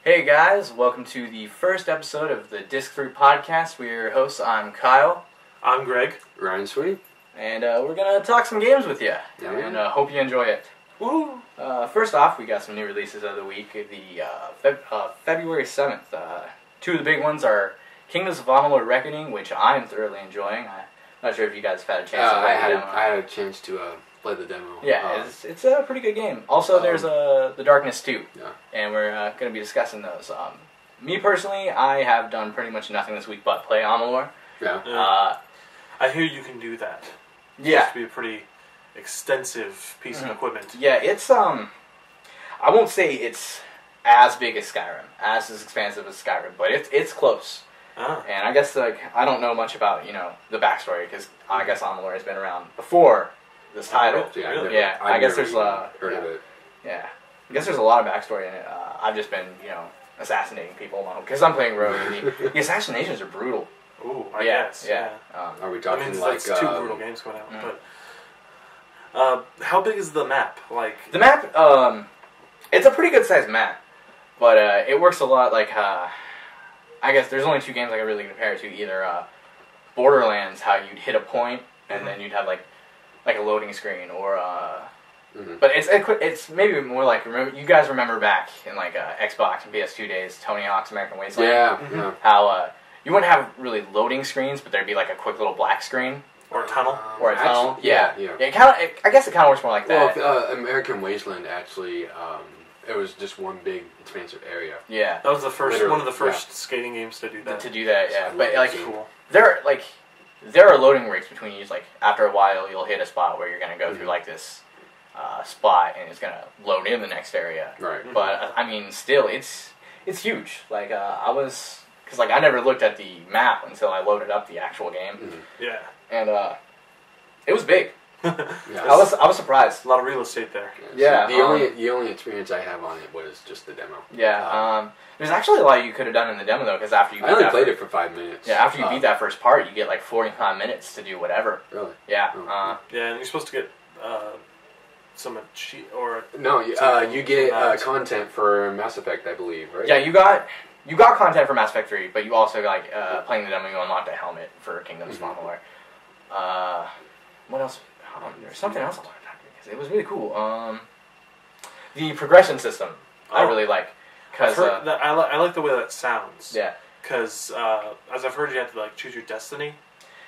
Hey guys, welcome to the first episode of the Disc 3 podcast. We're your hosts. I'm Kyle. I'm Greg. Ryan Sweet. And we're going to talk some games with you. Yeah. And hope you enjoy it. Woo! First off, we got some new releases of the week. February 7th. Two of the big ones are Kingdoms of Amalur Reckoning, which I'm thoroughly enjoying. I'm not sure if you guys have had a chance to play the demo. I had a chance to play the demo. Yeah, it's a pretty good game. Also, there's The Darkness 2. Yeah. And we're going to be discussing those. Me personally, I have done pretty much nothing this week but play Amalur. Yeah. I hear you can do that. It's Yeah. supposed to be a pretty extensive piece of equipment. Yeah, it's I won't say it's as big as Skyrim, as expansive as Skyrim, but it's close. Ah. And I guess I don't know much about the backstory because I guess Amalur has been around before this title. Yeah, Really? Yeah, I guess there's heard of it. Yeah, I guess there's a lot of backstory in it. I've just been assassinating people because I'm playing rogue. And the assassinations are brutal. Ooh, I guess. Yeah. Are we I talking mean, like that's two brutal games going out. But how big is the map? Like The map, it's a pretty good sized map, but it works a lot like, I guess there's only two games I can really compare it to. Either Borderlands, how you'd hit a point, and then you'd have like a loading screen, or, but it's maybe more like, you guys remember back in like Xbox and PS2 days, Tony Hawk's American Wasteland? Yeah. How you wouldn't have really loading screens, but there'd be like a quick little black screen. or a tunnel? Or a tunnel. Actually, yeah. I guess it kind of works more like that. Well, American Wasteland actually, it was just one big expansive area. Yeah. That was the first Literally, one of the first skating games to do that. To do that, yeah. So But like, cool. there are loading rates between you. Like after a while, you'll hit a spot where you're gonna go through like this spot, and it's gonna load in the next area. Right. But I mean, still, it's huge. Like because I never looked at the map until I loaded up the actual game, Yeah. and it was big. Yeah. I was surprised. A lot of real estate there. Yeah, So the only experience I have on it was just the demo. Yeah. There's actually a lot you could have done in the demo though, because after you I only played it for 5 minutes. Yeah, after you beat that first part, you get like 45 minutes to do whatever. Really? Yeah. Oh. Yeah, and you're supposed to get some cheat or No, you something get from that. content for Mass Effect, I believe, right? Yeah, you got content for Mass Effect 3, but you also like playing the demo. You unlocked a helmet for Kingdoms of Amalur. What else? There's something else I wanted to talk about because it was really cool. The progression system I really like because I like the way that sounds. yeah, Because as I've heard, you have to like choose your destiny.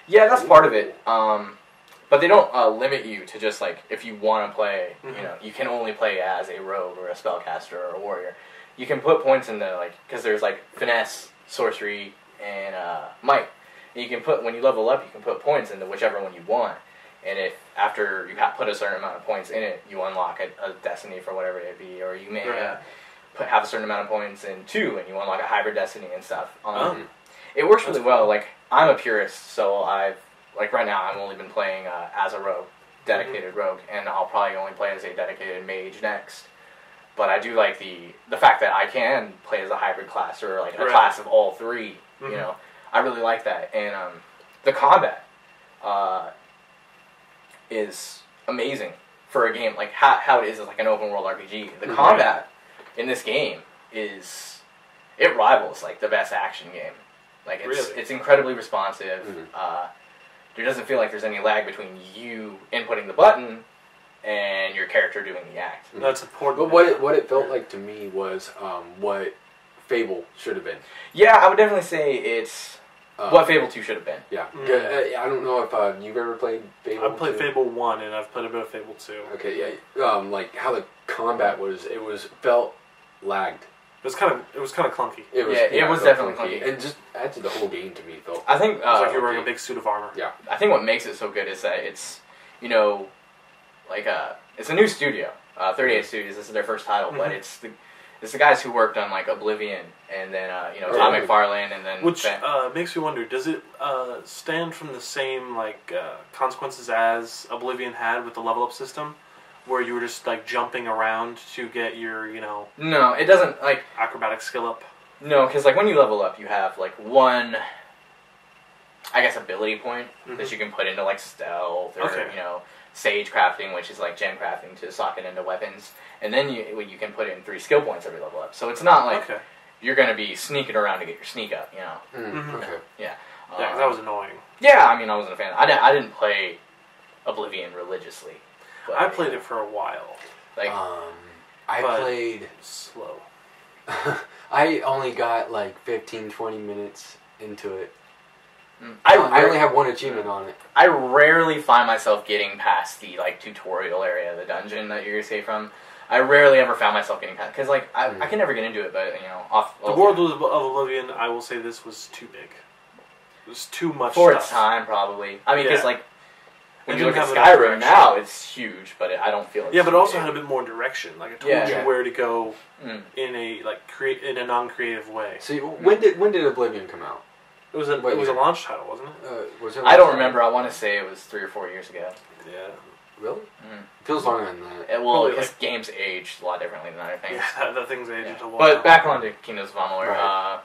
yeah, that's part of it. But they don't limit you to just like if you want to play. You can only play as a rogue or a spellcaster or a warrior. You can put points into like because there's like finesse, sorcery, and might. And you can when you level up, you can put points into whichever one you want. And if after you put a certain amount of points in it, you unlock a destiny for whatever it be, or you may have a certain amount of points in 2, and you unlock a hybrid destiny and stuff. It works really well. Like I'm a purist, so right now I've only been playing as a rogue, dedicated rogue, and I'll probably only play as a dedicated mage next. But I do like the fact that I can play as a hybrid class or like a class of all three. I really like that, and the combat is amazing for a game like how it is as like an open world RPG. The combat in this game it rivals like the best action game. Like it's incredibly responsive. There doesn't feel like there's any lag between you inputting the button and your character doing the act. That's important. But what it felt like to me was what Fable should have been. Yeah, I would definitely say it's what Fable 2 should have been. Yeah. I don't know if you've ever played Fable. I've played 2? Fable 1 and I've played a bit of Fable 2. Okay, yeah. Like how the combat felt lagged. It was kind of clunky. It was was definitely clunky. And just added to the whole game to me. Felt. I think It was like you're wearing a big suit of armor. Yeah. I think what makes it so good is that it's it's a new studio. 38 Studios. This is their first title, but it's the guys who worked on like Oblivion and then Todd McFarlane and then which makes me wonder, does it stand from the same like consequences as Oblivion had with the level up system, where you were just like jumping around to get your No, it doesn't like acrobatic skill up. No, because like when you level up, you have like one, I guess, ability point that you can put into like stealth or sage crafting, which is like gem crafting to sock it into weapons, and then you can put in 3 skill points every level up. So it's not like you're going to be sneaking around to get your sneak up, you know. Okay. Yeah. Yeah, 'cause that was annoying. Yeah, I mean, I wasn't a fan. I didn't play Oblivion religiously. But, I played it for a while. Like, I but played... slow. I only got like 15, 20 minutes into it. I only have one achievement on it. I rarely find myself getting past the like tutorial area of the dungeon that you're safe from. I rarely ever found myself getting past because like I can never get into it, but you know, The world of Oblivion, I will say this was too big. It was too much for stuff. its time, probably. I mean, because like when It you look at didn't have enough Skyrim direction. now, it's huge, but I don't feel it's Yeah, but it too also big. had a bit more direction. Like it told Yeah. you where to go Mm. in a in a non-creative way. See, when did Oblivion come out? It was a What year? launch title, wasn't it? Was it I don't remember. I want to say it was 3 or 4 years ago. Yeah. Really? Mm. Feels longer than that. Well, Probably, because like- games age a lot differently than other things. Yeah, that thing's aged Yeah. a while. But back on to Kingdoms of Amalur. Right.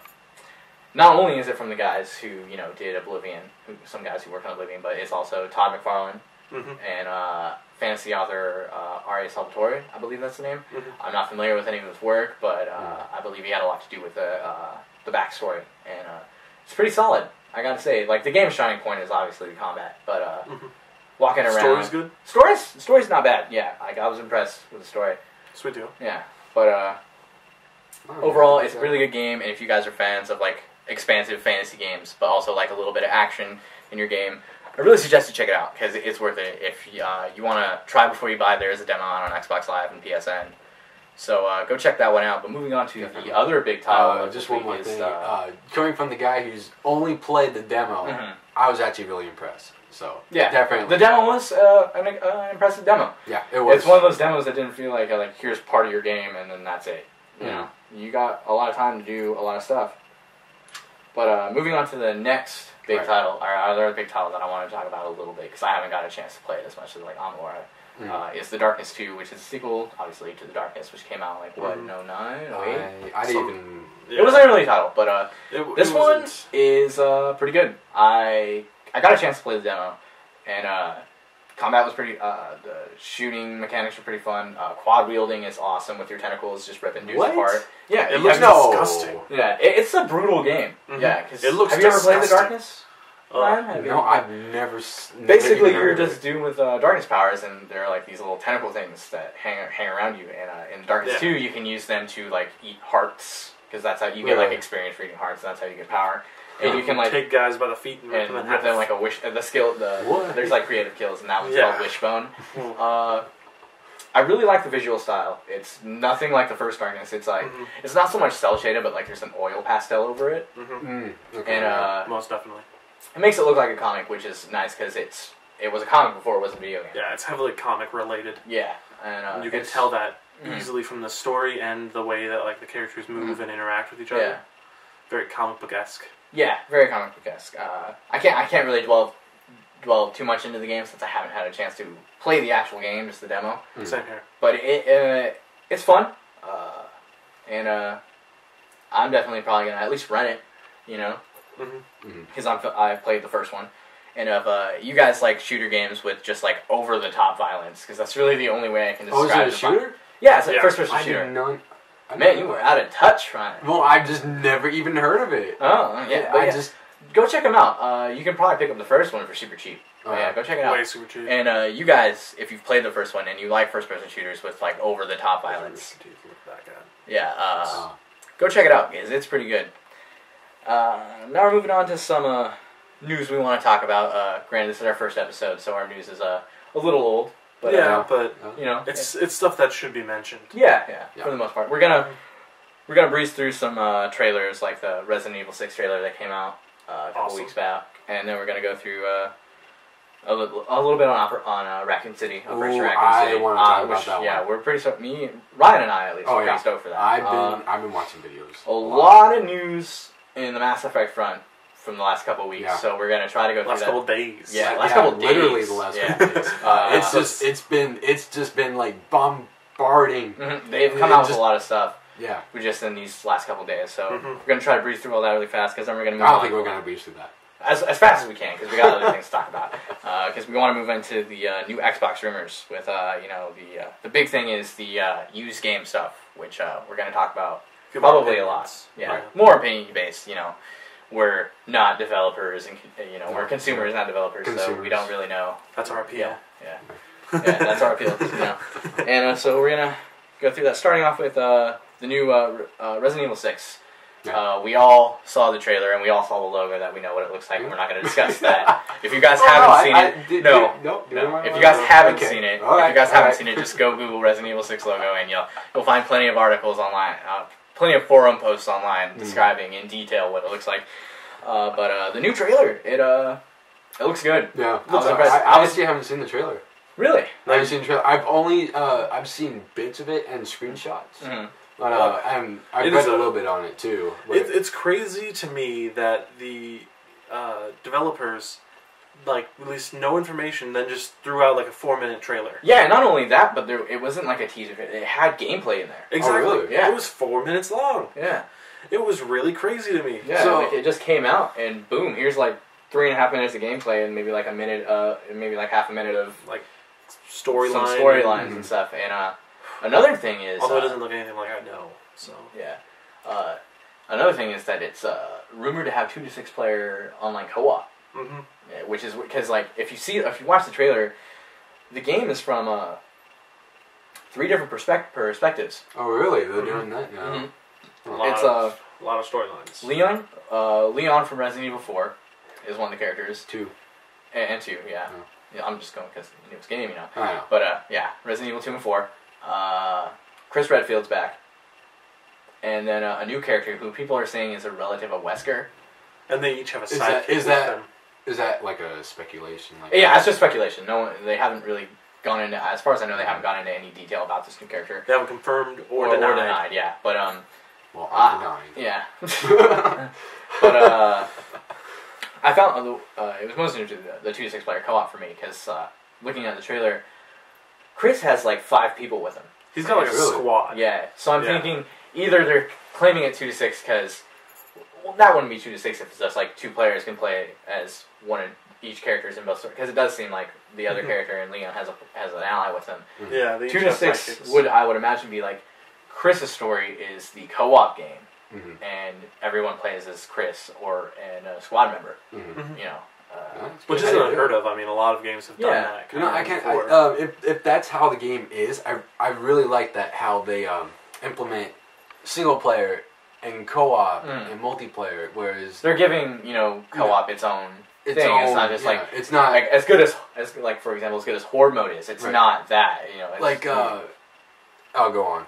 Not only is it from the guys who did Oblivion, some guys who worked on Oblivion, but it's also Todd McFarlane and fantasy author R.A. Salvatore. I believe that's the name. I'm not familiar with any of his work, but I believe he had a lot to do with the backstory, and it's pretty solid. I gotta say, like the game's shining point is obviously the combat, but walking around, Story's good. Story's not bad. Yeah, I was impressed with the story. Sweet deal. Yeah, but overall, it's a really good game, and if you guys are fans of like expansive fantasy games, but also like a little bit of action in your game, I really suggest you check it out because it's worth it. If you want to try before you buy, there is a demo on Xbox Live and PSN. So go check that one out. But moving on to the other big title, of just this one more week thing. is, Coming from the guy who's only played the demo, I was actually really impressed. So yeah, definitely the demo was an impressive demo. Yeah, it was. It's one of those demos that didn't feel like here's part of your game and then that's it. You know, you got a lot of time to do a lot of stuff. But moving on to the next big title, or other big title that I want to talk about a little bit because I haven't got a chance to play it as much as like Amalur. Is The Darkness 2, which is a sequel, obviously, to The Darkness, which came out in 09, 08? I didn't even... It was an early title, but this one wasn't- is pretty good. I got a chance to play the demo, and combat was pretty... the shooting mechanics were pretty fun. Quad wielding is awesome with your tentacles just ripping dudes What? apart. Yeah, It looks No. disgusting. Yeah, it's a brutal game. Yeah, because It looks have you ever played The disgusting. Darkness? Ryan? Have you No, ever- I've never... Basically, even you're heard of just it. doing with darkness powers, and there are like these little tentacle things that hang around you. And in Darkness 2, you can use them to like eat hearts, because that's how you get like Really? experience for eating hearts. And that's how you get power. And you can like take guys by the feet and rip them in rip half. them like a wish. The skill. What? There's like creative kills, and that one's Yeah. called Wishbone. I really like the visual style. It's nothing like the first Darkness. It's like it's not so much cell shaded, but like there's an oil pastel over it, Okay. and Most definitely. it makes it look like a comic, which is nice because it was a comic before it was a video game. Yeah, it's heavily comic related. Yeah, and You can it's- tell that easily from the story and the way that like the characters move and interact with each other. Yeah. Very comic book-esque. Yeah, very comic book-esque. I can't really dwell too much into the game since I haven't had a chance to play the actual game, just the demo. Same here. But it's fun, and I'm definitely probably gonna at least run it, because I played the first one. And if you guys like shooter games with just like over the top violence, because that's really the only way I can Oh, describe is it a shooter? Yeah, it's a Yeah. first person I shooter. did not... Man, you were out of touch, Ryan. Well, I just never even heard of it. Oh, yeah. But I yeah, just... go check them out. You can probably pick up the first one for super cheap. But yeah, go check it out. Way super cheap. And you guys, if you've played the first one and you like first-person shooters with like over-the-top violence, yeah, go check it out, guys. It's pretty good. Now we're moving on to some news we want to talk about. Granted, this is our first episode, so our news is a little old. But, but you know, it's stuff that should be mentioned. yeah, for the most part. We're gonna breeze through some trailers, like the Resident Evil 6 trailer that came out a couple weeks back, and then we're gonna go through a little bit on Raccoon City, Operation Ooh, Raccoon I City. wanna talk about which, that yeah, one. we're pretty stoked. Ryan and I at least, Oh, are yeah. pretty stoked for that. I've been watching videos. A lot of news in the Mass Effect front from the last couple of weeks, Yeah. so we're gonna try to go through Last that. couple days. Yeah, last couple days. Literally the last Yeah. couple days. It's just been like bombarding. They've come out with a lot of stuff. Yeah. We just in these last couple days, so we're gonna try to breeze through all that really fast because then we're gonna move I don't on think we're gonna breeze through that. as fast as we can because we got other things to talk about. Because we want to move into the new Xbox rumors with the big thing is the used game stuff, which we're gonna talk about Give our Probably a lot. opinions. Yeah, Right. more opinion based. We're not developers, and we're consumers, not developers, so we don't really know. That's our appeal. Yeah, that's our appeal. And so we're gonna go through that, starting off with the new Resident Evil 6. Yeah. We all saw the trailer and we all saw the logo that we know what it looks like, and we're not going to discuss that. If you guys haven't seen it, no. If you guys haven't seen it, just go Google Resident Evil 6 logo, and you'll find plenty of articles online, plenty of forum posts online describing in detail what it looks like. But the new trailer, it looks good. Yeah, I was impressed. I honestly haven't seen the trailer. Really? I haven't seen the trailer. I've only I've seen bits of it and screenshots. Mm-hmm. But I've read a little bit on it too. It's crazy to me that the developers released no information, then just threw out like a 4-minute trailer. Yeah, not only that, but it wasn't like a teaser. It had gameplay in there. Exactly. Oh, really? Yeah. It was 4 minutes long. Yeah. It was really crazy to me. Yeah, So, it just came out, and boom, here's like 3.5 minutes of gameplay, and maybe like a minute, maybe like half a minute of storylines and stuff. And another thing is, although it doesn't look anything like I know, so yeah. Another thing is that it's rumored to have 2 to 6 player online co-op, which is because if you watch the trailer, the game is from 3 different perspectives. Oh, really? They're doing that now. Mm-hmm. a lot of storylines. Leon from Resident Evil 4 is one of the characters. 2. And 2, yeah. Yeah, I'm just going because it's game, I know. But yeah, Resident Evil 2 and 4. Chris Redfield's back. And then a new character who people are saying is a relative of Wesker. And they each have a sidekick with them. Is that like a speculation? Yeah, it's just speculation. They haven't really gone into, as far as I know, they haven't gone into any detail about this new character. They haven't confirmed or denied. Yeah. But well, I'm denying. Yeah. But I found it was most interesting the 2 to 6 player co-op for me, because looking at the trailer, Chris has like 5 people with him. He's got like a squad. Yeah, so I'm thinking either they're claiming it 2 to 6 because that wouldn't be 2 to 6 if it's just like 2 players can play as one of each characters in both stories, because it does seem like the other character and Leon has an ally with him. Yeah, 2 to 6 I would imagine be like Chris's story is the co-op game. And everyone plays as Chris or a squad member. Which isn't unheard of. I mean, a lot of games have done that. I can't. If that's how the game is, I really like that how they implement single player and co-op and multiplayer. Whereas they're giving co-op its own thing. It's not just it's not like as good as like, for example, as good as Horde mode is. It's not that. It's like I'll go on.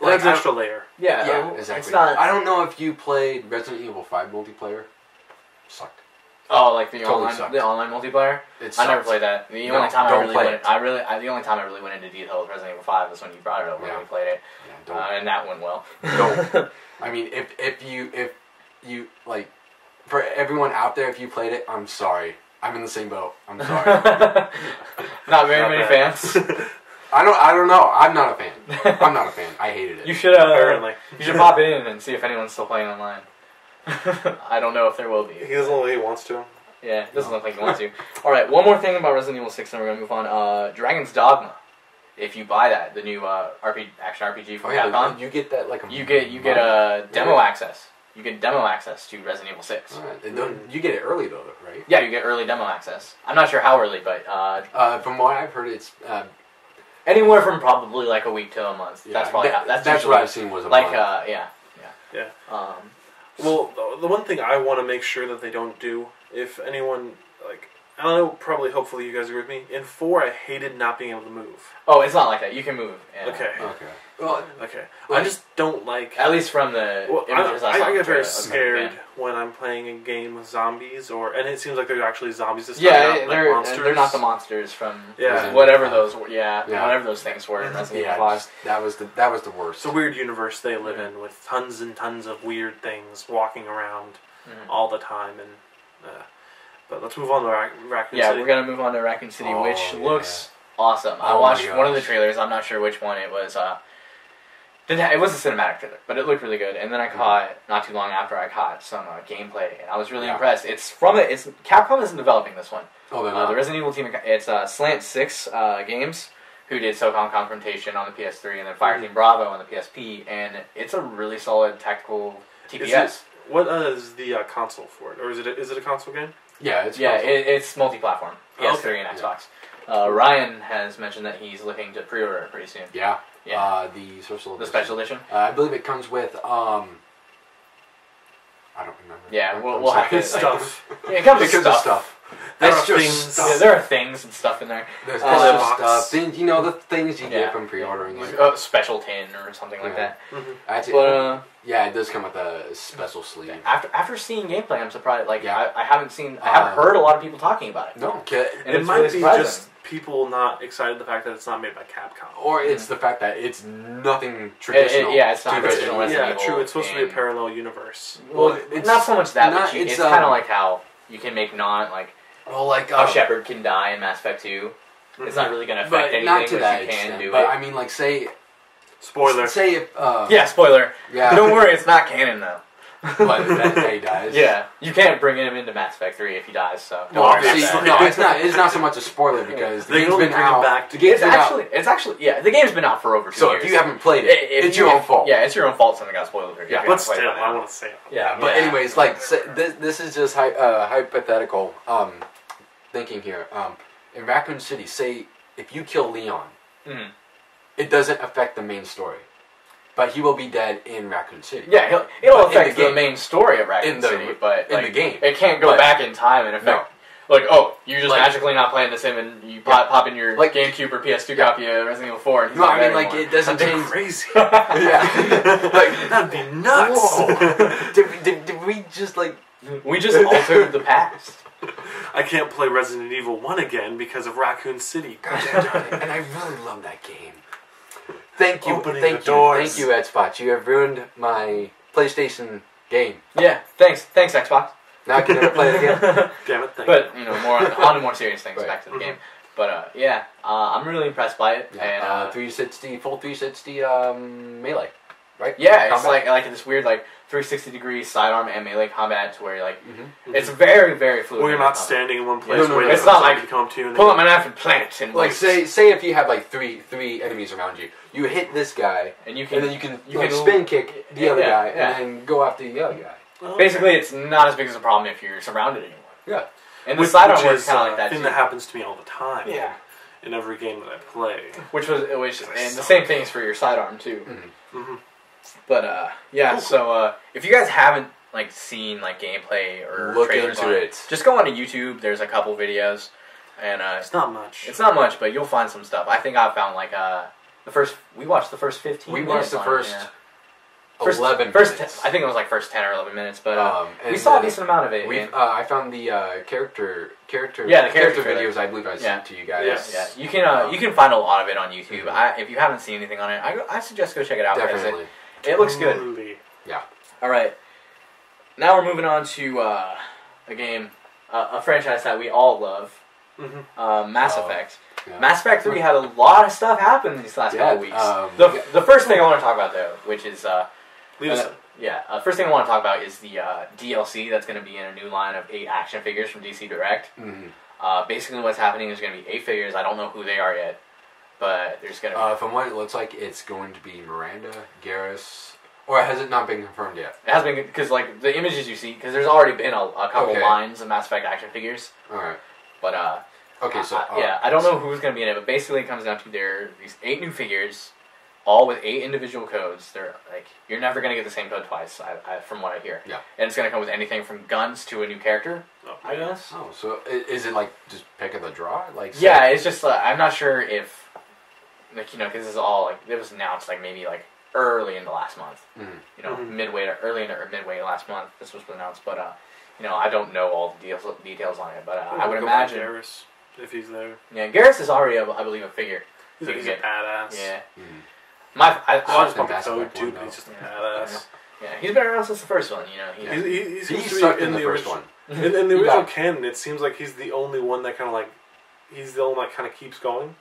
Like an extra layer. Yeah, exactly. It's not. I don't know if you played Resident Evil 5 multiplayer. Sucked. Oh, like the online multiplayer. I never played that. The only time I really went into detail with Resident Evil 5 was when you brought it over and we played it. And that went well. Don't. I mean, if you like, for everyone out there, if you played it, I'm sorry. I'm in the same boat. I'm sorry. Not very many fans. I don't know. I'm not a fan. I'm not a fan. I hated it. You should pop it in and see if anyone's still playing online. I don't know if there will be. He doesn't look like he wants to. Yeah, it doesn't look like he wants to. Alright, one more thing about Resident Evil 6, and we're going to move on. Dragon's Dogma. If you buy that, the new action RPG from Capcom, you get that like you get demo access. You get demo access to Resident Evil 6. Right. You get it early though, right? Yeah, you get early demo access. I'm not sure how early, but from what I've heard, it's anywhere from probably like a week to a month. Yeah, that's probably that's what I've seen was a month. Yeah. Well, the one thing I want to make sure that they don't do, if anyone, I don't know, probably, hopefully you guys agree with me, in 4 I hated not being able to move. Oh, it's not like that. You can move. Yeah. Okay. Well, okay. I just don't like... At least from the images I saw. I get very scared when I'm playing a game with zombies, and it seems like they're actually zombies this time. Yeah, monsters. They're not the monsters from whatever whatever those things were in Resident Evil 5. That was the worst. It's a weird universe they live in with tons and tons of weird things walking around all the time. But let's move on to Raccoon City. Yeah, we're going to move on to Raccoon City, which looks awesome. I watched one of the trailers. I'm not sure which one it was. It was a cinematic trailer, but it looked really good. And then I caught, not too long after, some gameplay, and I was really impressed. Capcom isn't developing this one. Oh, they're not? The Resident Evil team, it's Slant 6 Games, who did SOCOM Confrontation on the PS3 and then Fireteam Bravo on the PSP, and it's a really solid tactical TPS. What is the console for it, or is it a console game? Yeah, it's multi-platform, PS3 and Xbox. Ryan has mentioned that he's looking to pre-order it pretty soon. Yeah. The special edition. I believe it comes with I don't remember. Yeah, we'll have to stuff. Yeah, it comes with stuff. There Extra are things. stuff. Yeah, there are things and stuff in there. There's extra extra box. stuff. Things, the things you Yeah. get from pre-ordering. Like a special tin or something like that. Mm-hmm. Actually, But yeah, it does come with a special sleeve. after seeing gameplay, I'm surprised. Like Yeah. I haven't heard a lot of people talking about it. No, And It it's might really be surprising. just people not excited the fact that it's not made by Capcom. or it's the fact that it's nothing traditional. It's not to original Resident Evil. Resident Evil. True. It's supposed to be a game. parallel universe. Well, it's not so much that, not- but it's it's, kind of like how you can make Well, like how Shepard can die in Mass Effect 2. It's not really going to affect but anything, not to but that you can extent. do But it. I mean, like say if Yeah, spoiler. yeah, Don't worry, it's not canon though. but that day dies. Yeah, you can't bring him into Mass Effect 3 if he dies. So don't Well, worry about obviously, that. no, it's not. It's not so much a spoiler because the They game's only been bring him out. back The to game's been out. It's actually, yeah, the game's been out for over 2 So years. if you haven't played it, it's your own fault. Yeah, it's your own fault something got spoiled for you. Yeah, if you But haven't played still, it by I now. want to say it. Yeah, But anyways, like this is just hypothetical thinking here. In Raccoon City, say if you kill Leon, Mhm. it doesn't affect the main story, but he will be dead in Raccoon City. Yeah, it'll But in affect the the game. main story of Raccoon In the- City, but in like, the game. it can't go But- back in time and affect. Like, oh, you're just Like- magically not playing the sim, and you pop in your Like- GameCube or PS2 copy of Resident Evil 4. And he's No, not I mean there like anymore. it doesn't That'd be change. crazy. Yeah, like That'd be nuts. whoa. did we just like? We just altered the past. I can't play Resident Evil 1 again because of Raccoon City. God damn it. And I really love that game. Thank you, Opening thank the you, doors. thank you, Xbox. You have ruined my PlayStation game. Yeah, thanks Xbox. Now I can never play it again. Damn it, thank But on to more serious things. Right. Back to the game. But I'm really impressed by it. Yeah, And 360, full 360 melee, right? yeah, it's Combat? like this weird 360 degree sidearm and melee combat to where Mhm. it's very very fluid. Well, you're not combat. standing in one place No, no, waiting no. It's for not somebody like to come to you and Pull up my knife and plant it and Like say if you have like three enemies around you, you hit this guy, and you can and then you can you like can- spin kick the other yeah, guy, yeah. and then go after the other guy. Oh, basically it's not as big as a problem if you're surrounded anymore. Yeah. And the which sidearm works is kind of a like that thing too. that happens to me all the time. Yeah. In every game that I play. Which and the same thing is for your sidearm too. Mm-hmm. But so if you guys haven't seen gameplay or Look trailers into on it. just go onto YouTube. There's a couple videos, and It's not much. it's not much, but you'll find some stuff. I think I found we watched the first 15. We minutes watched the on it, first yeah. 11 First, minutes. I think it was first 10 or 11 minutes, but And we saw a then decent amount of it. We and- I found the character Yeah, the character videos. I believe I sent to you guys. Yes. yeah, you can find a lot of it on YouTube. If you haven't seen anything on it, I suggest go check it out. because Definitely. it looks good. Totally. All right, now we're moving on to a game, a franchise that we all love, Mm-hmm. Mass Oh, Effect. yeah. Mass Effect 3 had a lot of stuff happen these last couple weeks. The first thing I want to talk about though, which is Leave us first thing I want to talk about is the DLC that's going to be in a new line of 8 action figures from DC Direct. Mhm. Basically, what's happening is going to be 8 figures. I don't know who they are yet, but there's going to be. From what it looks like, it's going to be Miranda, Garrus, or has it not been confirmed yet? It has been because the images you see, because there's already been a couple Okay. lines of Mass Effect action figures, All right. but Okay, so I don't know who's going to be in it, but basically it comes down to these 8 new figures, all with 8 individual codes. They're you're never going to get the same code twice, from what I hear. Yeah. And it's going to come with anything from guns to a new character, I guess. Oh, so is it just pick of the draw? Yeah, it's just I'm not sure if because this is all it was announced maybe early in the last month. Mhm. Midway last month this was announced, but I don't know all the details on it, but I would Go by imagine. Garrus, if he's there. Yeah, Garrus is already I believe a figure. He's You a can get- badass. Yeah. Mhm. I just been want the Mass code Effect too, one, but though. he's just a badass. Yeah, he's been around since the first one. Yeah. He seems He to sucked be in the first original, one. In the He original got- canon, it seems like he's the only one that he's the only one that kind of keeps going.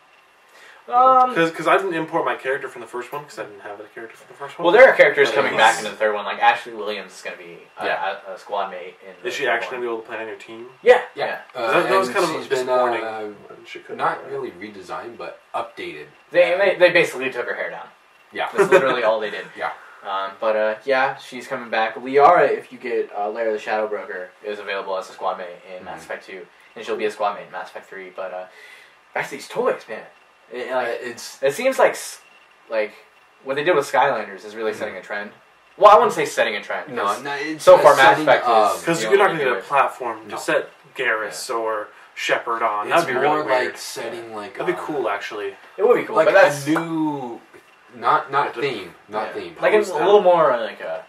Because I didn't import my character from the first one because I didn't have a character from the first one. Well, there are characters coming back into the third one. Like Ashley Williams is going to be a squad mate. Is she actually going to be able to play on your team? Yeah. That was kind of disappointing. Not really redesigned, but updated. They basically took her hair down. Yeah. That's literally all they did. Yeah. But she's coming back. Liara, if you get Lara the Shadow Broker, is available as a squad mate in Mass Effect 2. And she'll be a squad mate in Mass Effect 3. But back to these toys, man. It seems like what they did with Skylanders is really setting a trend. Well, I wouldn't say setting a trend. No, so far Mass Effect is... Because you're not going to get a platform to set Garrus or Shepard on. That'd be really weird. Like setting like... That'd be cool, actually. It would be cool, like but that's... a new... Not theme. Not theme. Like it's a little more like a...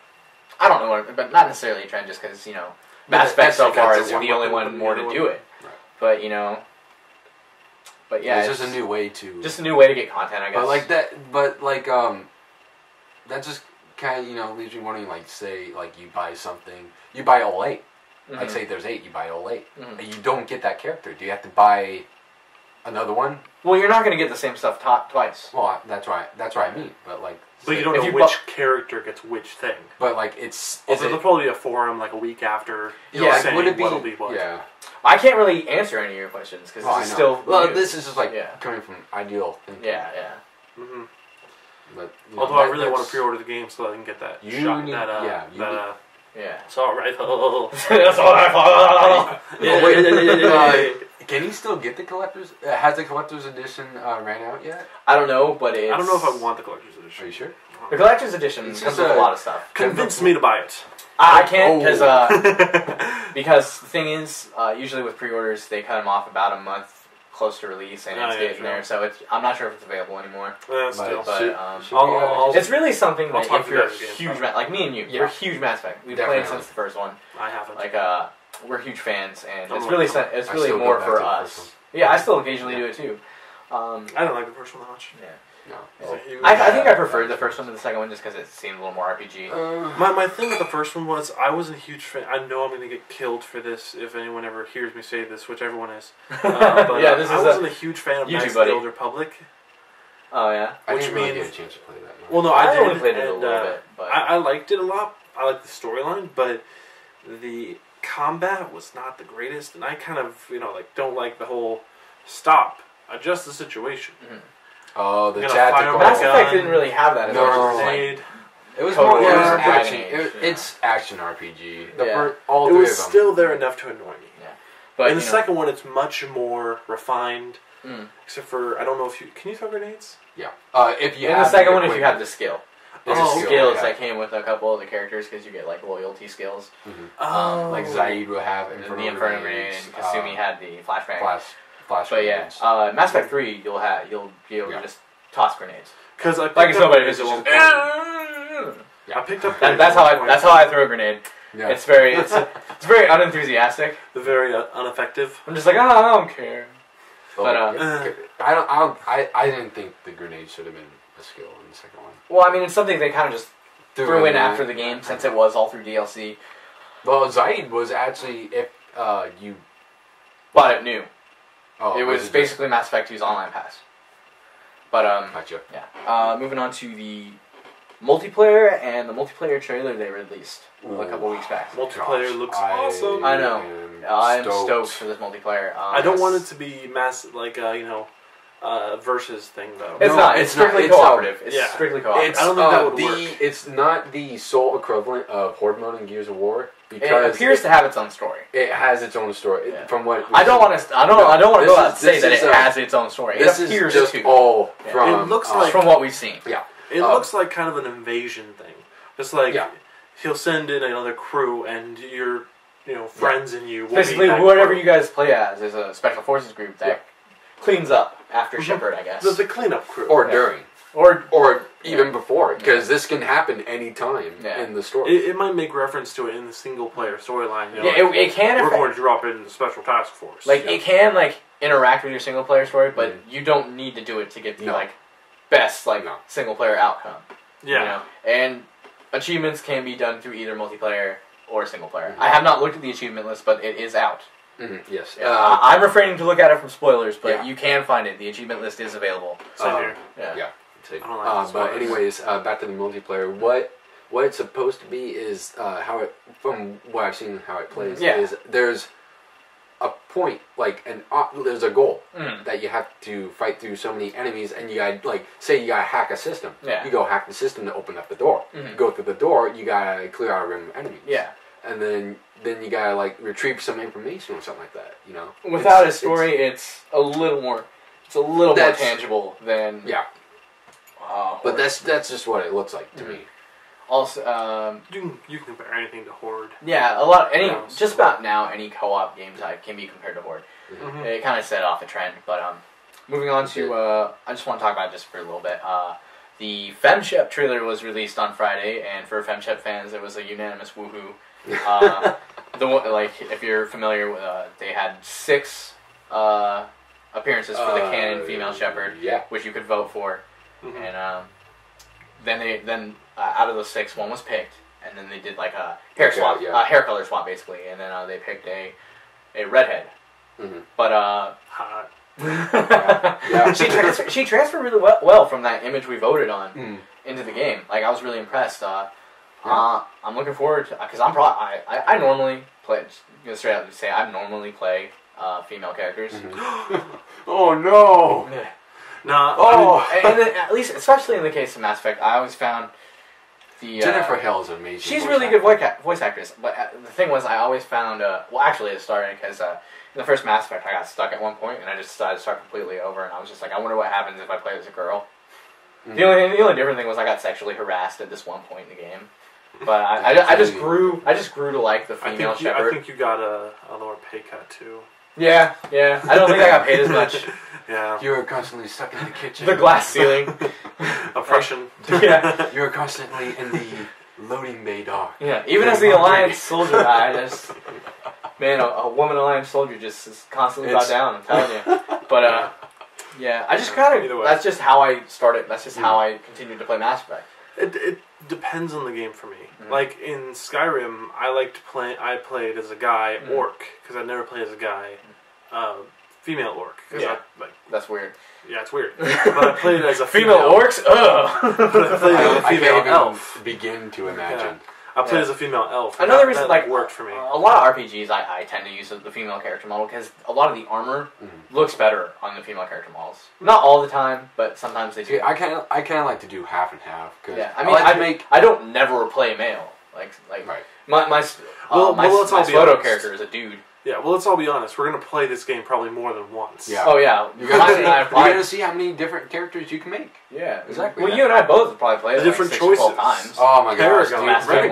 I don't know, but not necessarily a trend just because, Mass Effect so far is the only one more to do it. Right. But, But yeah, it's just a new way to... Just a new way to get content, I guess. That just kind of, leaves you wondering, say, you buy something, you buy all 8. Like, say there's 8, you buy all 8. And you don't get that character. Do you have to buy another one? Well, you're not going to get the same stuff twice. Well, that's what I mean. But, But you don't know which character gets which thing. But, it's... There'll probably be a forum, a week after, saying would it be, what'll be what. Yeah. I can't really answer any of your questions because this is still... Well, this is just coming from ideal thinking. Yeah. Mm-hmm. But, although I really want to pre-order the game so that I can get that shot. It's all right. That's all right. Can you still get the collector's? Has the collector's edition ran out yet? I don't know, but it's... I don't know if I want the collector's edition. Are you sure? The collector's edition comes with a lot of stuff. Convince me to buy it. I can't because the thing is, usually with pre-orders they cut them off about a month close to release, and it's getting there. So I'm not sure if it's available anymore. It's really something that if you're a huge like me and you, we're huge Mass Effect. We've played since the first one. I haven't. We're huge fans, and it's really more for us. Yeah, I still occasionally do it too. I don't like the first one that much. Yeah. No. I think I preferred the first one to the second one just because it seemed a little more RPG. My thing with the first one was I wasn't a huge fan. I know I'm going to get killed for this if anyone ever hears me say this, which everyone is. But I wasn't a huge fan of Knights of the Old Republic. Oh yeah, I didn't really get a chance to play that. Well, no, I only played it a little bit. But I liked it a lot. I liked the storyline, but the combat was not the greatest, and I kind of don't like the whole adjust the situation. Oh, the tactical. Mass Effect didn't really have that. It was more action. It's action RPG. It was still there enough to annoy me. Yeah. But in the second one, it's much more refined. Except for, I don't know if you... Can you throw grenades? Yeah. If you in have the second one, if you have the skill. There's skills that came with a couple of the characters because you get loyalty skills. Like Zaid will have the Inferno Grenade, and Kasumi had the flashbang. Flash but Mass Effect 3, you'll be able to just toss grenades. Because I like it's nobody just. I picked up. That's how I throw a grenade. Yeah. It's very unenthusiastic. Very ineffective. I'm just like, I don't care. But I didn't think the grenade should have been a skill in the second one. Well, I mean, it's something they kind of just threw in after the game since it was all through DLC. Well, Zaid was actually if you bought it new. Oh, it was basically Mass Effect 2's online pass. But gotcha. Yeah. Moving on to the multiplayer and the multiplayer trailer they released a couple weeks back. Multiplayer looks awesome. I know. I'm stoked for this multiplayer. I don't want it to be versus thing though. It's not. It's strictly cooperative. It's strictly cooperative. I don't think that would work. It's not the sole equivalent of Horde mode in Gears of War. Because it appears to have its own story. It has its own story. Yeah. From what I don't want to go out and say that it has its own story. This appears is just to. all from. It looks like from what we've seen. Yeah. It looks like kind of an invasion thing. Just like he'll send in another crew and your friends and you. Basically, whatever you guys play as is a special forces group that cleans up after Shepard, I guess. The cleanup crew. Or during. Or even before, because this can happen any time in the story. It might make reference to it in the single-player storyline. It can. We're going to drop in the special task force. It can interact with your single-player story, but you don't need to do it to get the best single-player outcome. Yeah. And achievements can be done through either multiplayer or single-player. I have not looked at the achievement list, but it is out. Yes. I'm refraining to look at it from spoilers, but Yeah. you can find it. The achievement list is available. Same here. Yeah. I don't like But spoilers. anyways, back to the multiplayer. What it's supposed to be is how it, from what I've seen, how it plays is there's a point, like there's a goal that you have to fight through so many enemies, and you got say you gotta hack a system. Yeah. You go hack the system to open up the door. You go through the door, you gotta clear out a room of enemies. Yeah. And then you gotta retrieve some information or something like that. You know. Without a story, it's a little more. It's a little more tangible than. Yeah. But that's just what it looks like to me. Also, you can compare anything to Horde. yeah, just about now any co-op games can be compared to Horde. It kind of set off a trend, but moving on to I just want to talk about it just for a little bit. The FemShep trailer was released on Friday, and for FemShep fans, it was a unanimous woohoo. If you're familiar with, they had 6 appearances for the canon female shepherd, which you could vote for, and then out of those 6, 1 was picked, and then they did like a hair swap, hair color swap basically, and then they picked a redhead, but Hot. she transferred really well from that image we voted on into the game. Like, I was really impressed. I'm looking forward to, because I normally play, straight out to say I normally play female characters. Oh no! Nah. And then, at least, especially in the case of Mass Effect, I always found the Jennifer Hale is amazing. She's really good voice actress. But the thing was, I always found actually it started because in the first Mass Effect I got stuck at one point, and I just decided to start completely over, and I was just like, I wonder what happens if I play as a girl. The only different thing was I got sexually harassed at this one point in the game. But I just grew to like the female shepherd. I think you got a lower pay cut too. Yeah. I don't think I got paid as much. Yeah. You were constantly stuck in the kitchen. The glass ceiling. Oppression. Yeah. You were constantly in the loading bay dock. Yeah. Even as the Alliance soldier, a woman Alliance soldier just is constantly brought down, I'm telling you. But, yeah, I just that's just how I started, that's just how I continued to play Mass Effect. It depends on the game for me. Like in Skyrim, I played as a guy orc because I never played as a guy female orc. That's weird. Yeah, it's weird. But I played as a female orcs. Ugh. But I played as a female elf. Begin to imagine. I played as a female elf. Another reason worked for me. A lot of RPGs, I tend to use the female character model because a lot of the armor looks better on the female character models. Not all the time, but sometimes they do. See, I kind of like to do half and half. Yeah, I don't never play male. Right. My photo character is a dude. Yeah, well, let's all be honest. We're going to play this game probably more than once. Yeah. Oh, yeah. You're going to see how many different characters you can make. Yeah. Exactly. Well, you and I both have probably played different 6 choices. 12 times. Oh, my gosh.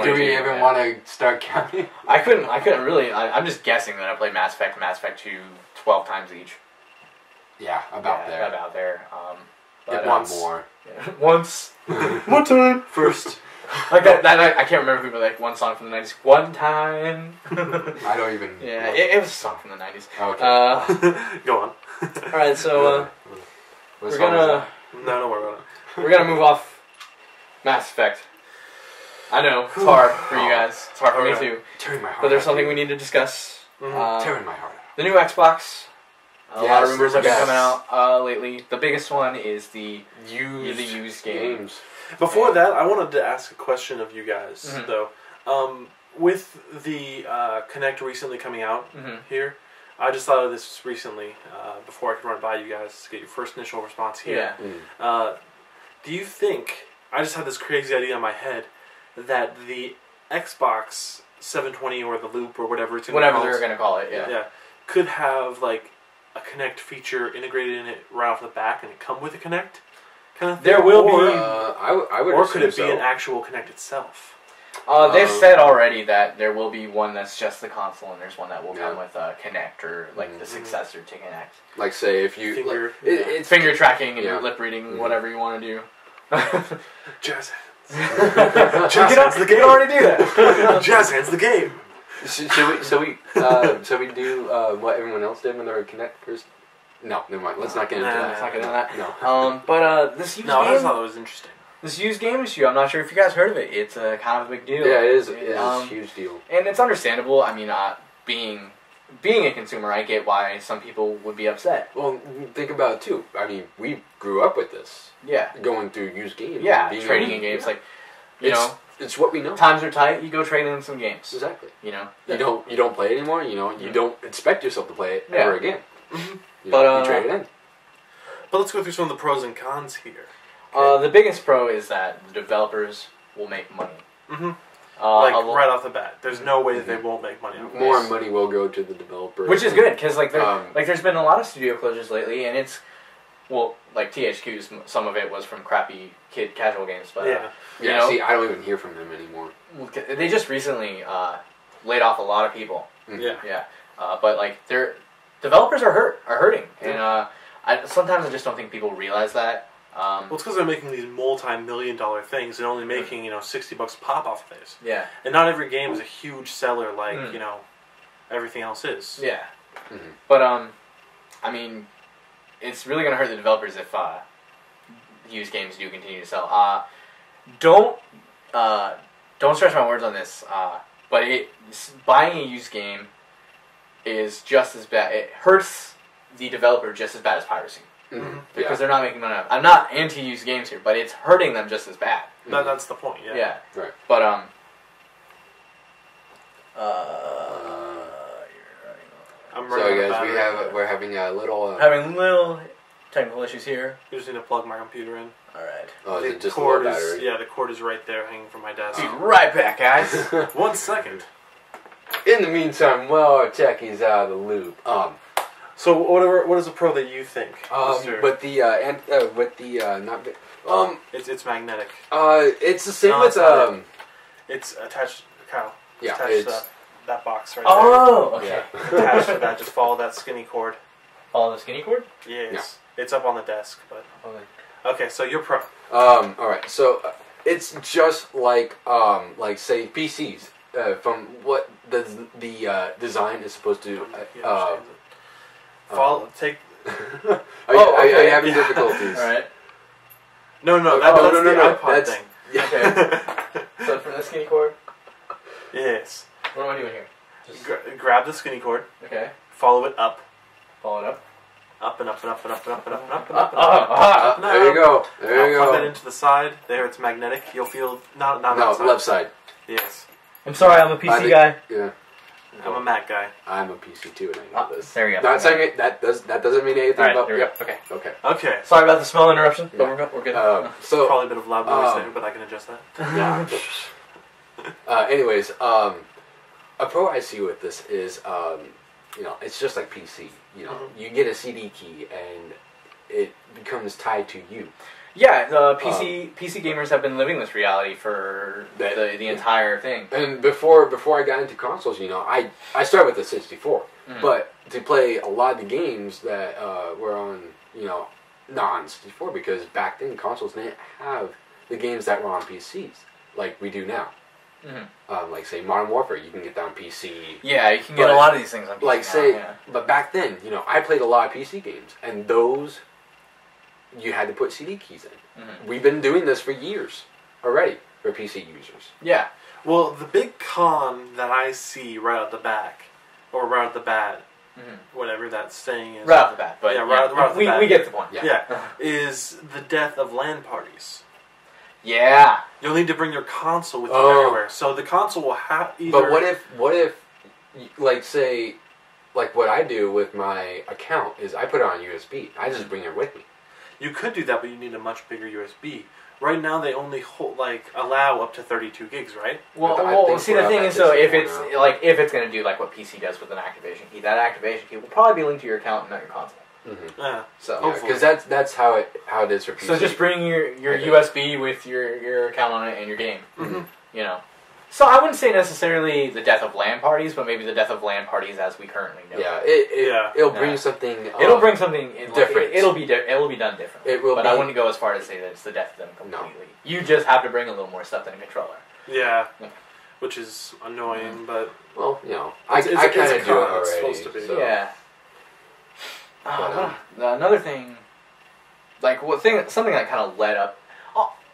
Do we even want to start counting? I couldn't really. I'm just guessing that I played Mass Effect and Mass Effect 2 12 times each. Yeah, about there. About there. If not more. Yeah. Once. One time. First. Like that, I can't remember who, one song from the 90s. One time. I don't even. Yeah, it was a song from the 90s. Okay. Go on. Alright, so we're gonna. No, don't worry about it. We're gonna move off Mass Effect. I know it's hard for you guys. It's hard for me too. Tearing my heart. But there's something we need to discuss. Tearing my heart out. The new Xbox. A lot of rumors have been coming out lately. The biggest one is the used games. Before that, I wanted to ask a question of you guys, though. With the Kinect recently coming out here, I just thought of this recently before I could run it by you guys to get your first initial response here. Yeah. Do you think, I just had this crazy idea in my head, that the Xbox 720 or the Loop or whatever it's whatever they're going to call it, yeah, could have a Kinect feature integrated in it right off the back and it come with a Kinect? Kind of thing. There will be, I would. Or could it be an actual Kinect itself? They've said already that there will be one that's just the console, and there's one that will come with a Kinect or the successor to Kinect. Like, say if you it's finger tracking and lip reading, whatever you want to do. Jazz hands. Jazz hands the game. You already do that. Jazz hands the game. So we do what everyone else did when they were Kinect first. No, never mind. Let's not get into that. Let's not get into that. No. But this used game. I thought it was interesting. This used game issue, I'm not sure if you guys heard of it. It's kind of a big deal. Yeah, it is. It is a huge deal. And it's understandable. I mean, being being a consumer, I get why some people would be upset. Well, think about it too. I mean, we grew up with this. Yeah. Going through used games. Yeah, trading in games. Like, you know. It's what we know. Times are tight, you go trade in some games. Exactly. You know? You don't play it anymore, you know, you don't expect yourself to play it ever again. You trade it in. But let's go through some of the pros and cons here. The biggest pro is that the developers will make money. Right off the bat, there's no way that they won't make money. More money will go to the developer, which is good because there's been a lot of studio closures lately, and it's like THQ's. Some of it was from crappy kid casual games, but you know, see, I don't even hear from them anymore. They just recently laid off a lot of people. But like their developers are hurting, and sometimes I just don't think people realize that. Well, it's because they're making these multi-million-dollar things and only making $60 a pop off of this. Yeah. And not every game is a huge seller like everything else is. Yeah. But I mean, it's really gonna hurt the developers if used games do continue to sell. Don't stretch my words on this. But buying a used game is just as bad. It hurts the developer just as bad as piracy. Because they're not making money. I'm not anti-used games here, but it's hurting them just as bad. That's the point. Yeah. Right. But so guys, we're having a little technical issues here. You just need to plug my computer in. All right. Oh, is it just cord the battery? Yeah, the cord is right there, hanging from my desk. Be right back, guys. 1 second. In the meantime, while our techie's out of the loop, so what is a pro that you think? With the it's magnetic. It's the same with It's attached. Kyle. Yeah, attached to that box right there. Okay. Attached to that, just follow that skinny cord. Follow the skinny cord? Yes. Yeah. It's up on the desk, but okay. So you're pro. All right. So it's just like say PCs. From what the design is supposed to. Take. Are you having difficulties? All right. No. That's the iPod thing. Yeah. Okay. So for the skinny cord. Yes. What am I doing here? Just grab the skinny cord. Okay. Follow it up. Follow it up. Up and up and up and up and up and up and up and up. There you go. There you go. Plug that into the side. There, it's magnetic. You'll feel no left side. Yes. I'm sorry, I'm a PC guy. Yeah. I'm a Mac guy. I'm a PC too, and I know this. There you go. Not saying it. That doesn't mean anything about. Yep. Okay. Sorry about the small interruption, but we're good. So probably a bit of loud noise there, but I can adjust that. Yeah. Anyways, a pro I see with this is, it's just like PC. You get a CD key and it becomes tied to you. Yeah, PC gamers have been living this reality for the entire thing. And before I got into consoles, I started with the 64, but to play a lot of the games that were on, not on 64, because back then consoles didn't have the games that were on PCs like we do now. Like say Modern Warfare, you can get that on PC. Yeah, you can get a lot of these things on PC. But back then, I played a lot of PC games, and those. You had to put CD keys in. We've been doing this for years already for PC users. Yeah. Well, the big con that I see right out the back, or right out the bat, whatever that saying is. Right out the bat. But right out the bat. We get the point. Yeah. Is the death of LAN parties. Yeah. You'll need to bring your console with you everywhere. So the console will have either... But what if, like, say, like what I do with my account is I put it on USB. I just bring it with me. You could do that, but you need a much bigger USB. Right now, they only allow up to 32 gigs, right? Well, see, the thing is, though, if it's going to do like what PC does with an activation key, that activation key will probably be linked to your account and not your console. Because that's how it is for PC. So just bring your USB with your account on it and your game. So I wouldn't say necessarily the death of LAN parties, but maybe the death of LAN parties as we currently know. Yeah, it'll bring something. It'll bring something different. It'll be done different. It will, but I wouldn't go as far to say that it's the death of them completely. No. You just have to bring a little more stuff than a controller. Yeah. Which is annoying, but I kind of do it already. It's supposed to be. So. Yeah. Another thing, something that kind of led up.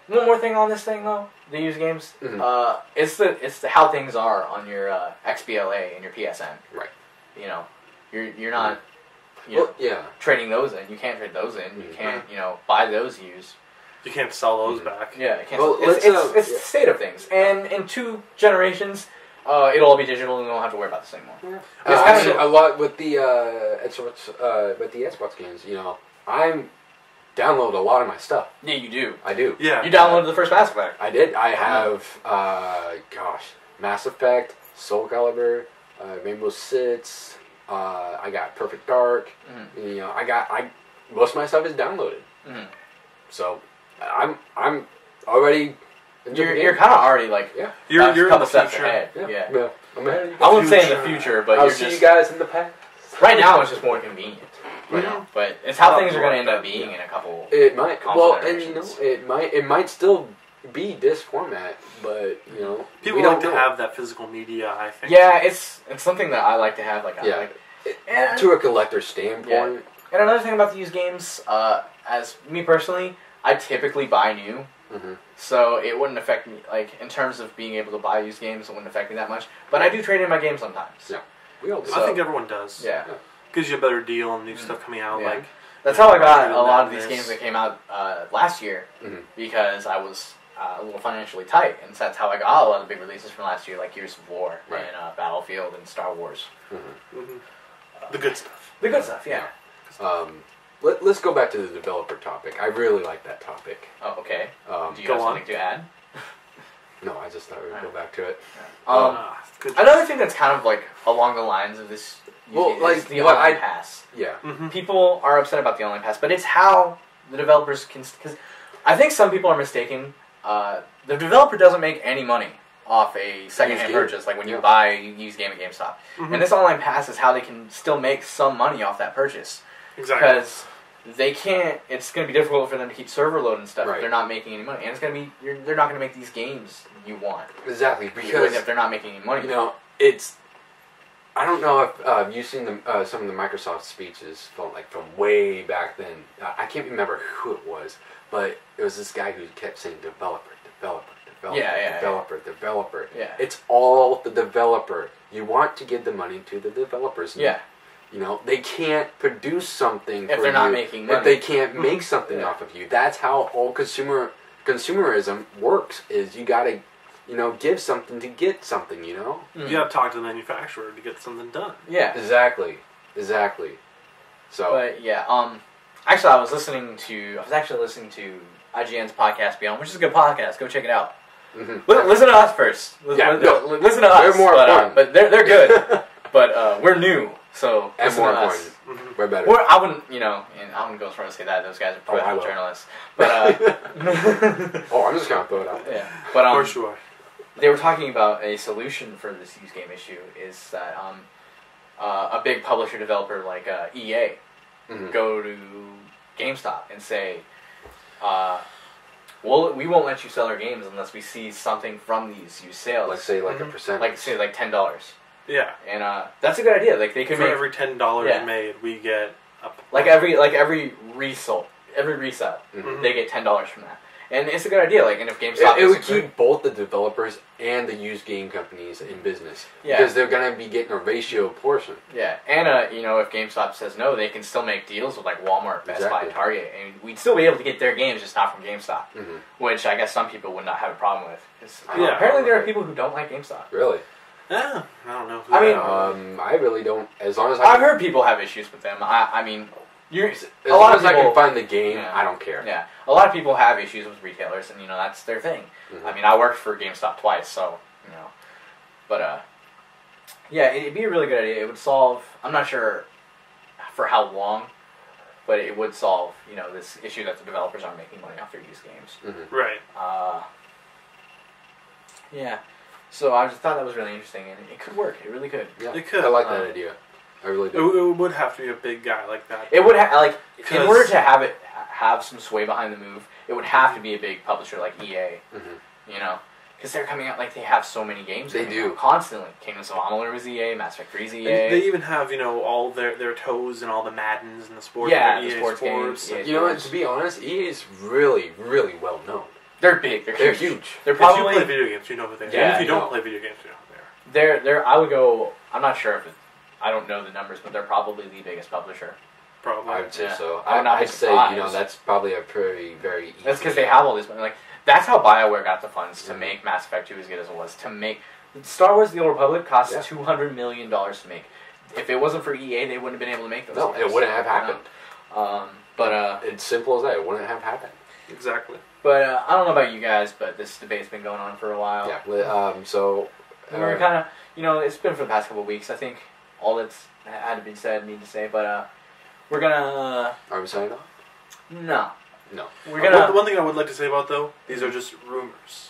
One more thing on this thing though, the used games. It's the how things are on your XBLA and your PSN. Right. you know, you're not, you know, trading those in. You can't trade those in. You can't, you know, buy those used. You can't sell those back. Yeah, it can't. Well, it's the state of things. And in 2 generations, it'll all be digital, and we won't have to worry about this anymore. Yeah. A lot with the Xbox games. You know, I'm download a lot of my stuff. Yeah, you do. I do. Yeah. You downloaded the first Mass Effect. I did. I have, Mass Effect, Soul Calibur, Rainbow Six. I got Perfect Dark. You know, most of my stuff is downloaded. So I'm already. You're kind of already like you're a couple steps future. ahead. Yeah. I'm ahead. I wouldn't say in the future, but I'll see you guys in the past. Right now, it's just more convenient. But it's how things are going to end up being in a couple. It might. Well, and you know, it might still be this format, but you know, people like to have that physical media. I think. Yeah, it's something that I like to have. Like, to a collector standpoint. Yeah. And another thing about the used games, as me personally, I typically buy new. So it wouldn't affect me, like, in terms of being able to buy used games, it wouldn't affect me that much. But I do trade in my games sometimes. Yeah, we all do. I think everyone does. Yeah. Gives you a better deal on new stuff coming out. Like that's how I got a lot of these games that came out last year, because I was a little financially tight, and so that's how I got a lot of the big releases from last year, like Gears of War and Battlefield and Star Wars. The good stuff. The good stuff, yeah. Let's go back to the developer topic. I really like that topic. Oh, okay. Do you have something to add? No, I just thought we would go back to it. Another thing that's kind of like along the lines of this, is the online pass. Yeah. People are upset about the online pass, but it's how the developers can. Because I think some people are mistaken. The developer doesn't make any money off a second-hand purchase, like when you buy a used game at GameStop. And this online pass is how they can still make some money off that purchase. Exactly. Because they can't. It's going to be difficult for them to keep server load and stuff if they're not making any money, and it's going to be. They're not going to make these games you want. Exactly, because if they're not making any money, you know, it's. I don't know if you've seen some of the Microsoft speeches from way back then. I can't remember who it was, but it was this guy who kept saying developer. Developer. Yeah. It's all the developer. You want to give the money to the developers. Yeah. You know, they can't produce something if they're not making money. If they can't make something off of you. That's how all consumerism works, is you gotta, you know, give something to get something, you know? You gotta talk to the manufacturer to get something done. Yeah. Exactly. So. But yeah, actually I was actually listening to IGN's podcast Beyond, which is a good podcast. Go check it out. Listen to us first. Listen to us. They're more fun. But they're good. But we're new. So and more important. We're better. I wouldn't, you know, and I wouldn't go as far as to say that those guys are professional journalists. But I'm just gonna throw it out. Yeah, but for sure. They were talking about a solution for this used game issue is that a big publisher developer like EA go to GameStop and say, well, we won't let you sell our games unless we see something from these used sales. Let's say like a percentage. Like say like $10. Yeah, and that's a good idea. Like they could for every $10 made, we get every resale, they get $10 from that, and it's a good idea. Like, and if GameStop, it would keep both the developers and the used game companies in business because they're gonna be getting a ratio portion. Yeah, and you know, if GameStop says no, they can still make deals with like Walmart, Best Buy, Target, and we'd still be able to get their games, just not from GameStop, which I guess some people would not have a problem with. Apparently, there are people who don't like GameStop. Really. Yeah, I don't know. I mean, I really don't. As long as I've heard people have issues with them. I mean, as long as I can find the game, I don't care. Yeah, a lot of people have issues with retailers, and you know that's their thing. I mean, I worked for GameStop twice, so you know. But yeah, it'd be a really good idea. It would solve. I'm not sure for how long, but it would solve this issue that the developers aren't making money off their used games. Right. Yeah. So I just thought that was really interesting, and it could work. It really could. Yeah, it could. I like that idea. I really do. It would have to be a big guy like that. It would in order to have some sway behind the move, it would have to be a big publisher like EA. You know, because they're coming out they have so many games. They do constantly. Kingdoms of Amalur was EA, Mass Effect 3 is EA. They even have all their toes and all the Maddens and the sports. Yeah, the sports games. You know what? To be honest, EA is really, really well known. They're big. They're huge. They're probably. If you play video games, you know who they are. Yeah, and if you don't play video games, you know who they are. They're. I would go. I'm not sure if I don't know the numbers, but they're probably the biggest publisher. Probably. I would say so. I would not be I'd say, surprised. that's probably a very, very easy. That's because they have all this money. Like, that's how BioWare got the funds to make Mass Effect 2 as good as it was. To make Star Wars: The Old Republic cost $200 million to make. If it wasn't for EA, they wouldn't have been able to make those. No, games. it wouldn't have happened. But it's simple as that. It wouldn't have happened. Exactly. But I don't know about you guys, but this debate's been going on for a while. Yeah. So we're kind of, it's been for the past couple of weeks. I think all that's had to be said, need to say. But we're gonna. Are we signing off? No. We're gonna. One thing I would like to say about though, these are just rumors.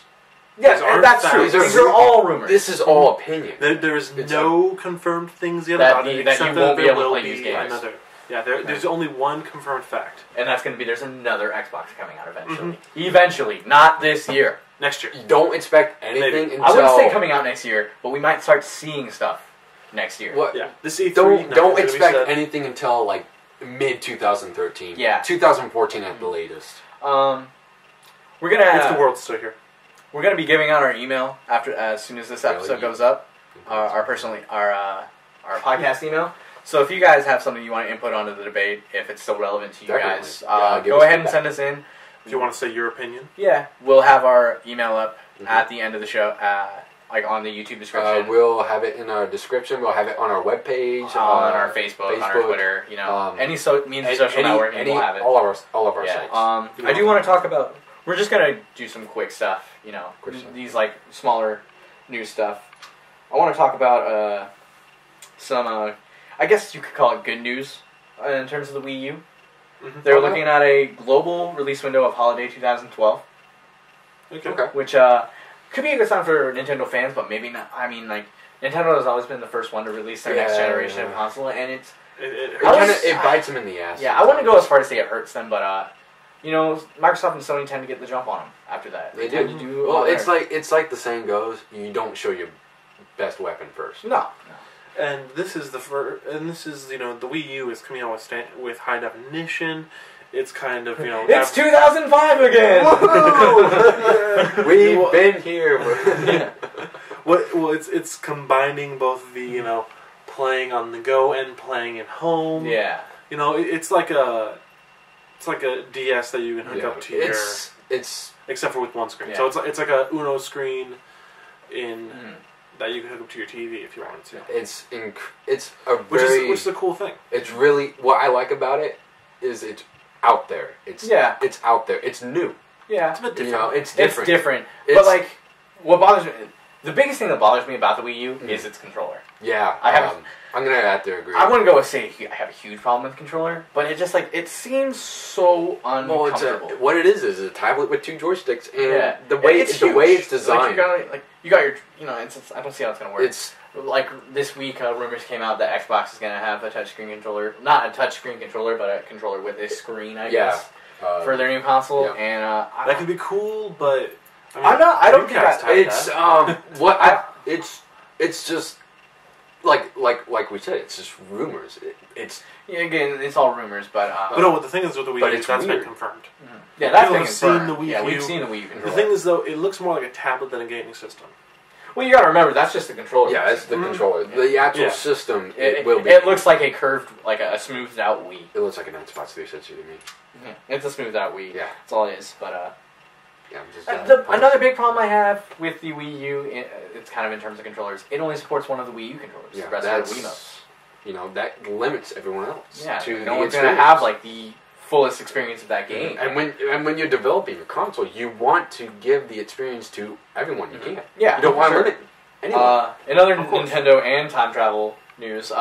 Yeah, that's true. These are all rumors. This is all opinion. There is no confirmed things yet about it, except you won't that be able there to will play these be games. another. Yeah, there's only one confirmed fact. And that's going to be there's another Xbox coming out eventually. Eventually, not this year. Next year. You don't expect anything until... I wouldn't say coming out next year, but we might start seeing stuff next year. What? Yeah. This E3 don't expect anything until like mid 2013. Yeah. 2014 at the latest. We're gonna. If the world's still here. We're gonna be giving out our email as soon as this episode goes up. Our podcast email. So if you guys have something you want to input onto the debate, if it's still relevant to you guys, go ahead and send us in. If you want to say your opinion. Yeah, we'll have our email up at the end of the show, like on the YouTube description. We'll have it in our description. We'll have it on our webpage, on our Facebook, on our Twitter. Any means of social networking, we'll have it. All of our sites. I do want to talk about. We're just gonna do some quick stuff. These like smaller news stuff. I want to talk about some. I guess you could call it good news in terms of the Wii U. Mm-hmm. They're looking at a global release window of holiday 2012. Okay. Which could be a good sign for Nintendo fans, but maybe not. I mean, like, Nintendo has always been the first one to release their next generation of console, and it bites them in the ass. Yeah, I wouldn't go as far to say it hurts them, but Microsoft and Sony tend to get the jump on them after that. They do. Well, it's like the saying goes: you don't show your best weapon first. No. And this is the Wii U is coming out with high definition. It's kind of it's 2005 again. We've been here. Well, it's combining both the playing on the go and playing at home. Yeah. It's like a DS that you can hook up to your. It's except for with one screen. Yeah. So it's like a Uno screen in. That you can hook up to your TV if you wanted to. It's a very... Which is a cool thing. It's really... What I like about it is it's out there. It's out there. It's new. Yeah. It's a bit different. It's different. It's different. But, like, what bothers me... The biggest thing that bothers me about the Wii U is its controller. Yeah. I'm going to have to agree. I wouldn't go and say I have a huge problem with the controller, but it just, like, it seems so uncomfortable. Well, what it is a tablet with two joysticks, and the way it's designed. You got your, I don't see how it's going to work. It's like this week, rumors came out that Xbox is going to have a touchscreen controller, not a touchscreen controller, but a controller with a screen, I guess, for their new console. Yeah. And that could be cool, but I don't think it's just like we said, it's just rumors. Again, it's all rumors, but no. The thing is with the Wii U, that's been confirmed. Mm-hmm. Yeah, that's been confirmed. We've seen the Wii U controller. The thing is, though, it looks more like a tablet than a gaming system. Well, you got to remember that's just the controller. Yeah, it's the controller. The actual system, it will be. It looks like a curved, like a smoothed out Wii. It looks like an Xbox 360 to me. Mm-hmm. It's a smoothed out Wii. Yeah, that's all it is. But yeah, another big problem I have with the Wii U, it's kind of in terms of controllers. It only supports one of the Wii U controllers. Yeah, the rest are Wiimotes. That limits everyone else. Yeah, to no one's going to have like the fullest experience of that game. And when you're developing your console, you want to give the experience to everyone you can. Yeah, you don't want to limit anyone. Another Nintendo and time travel news.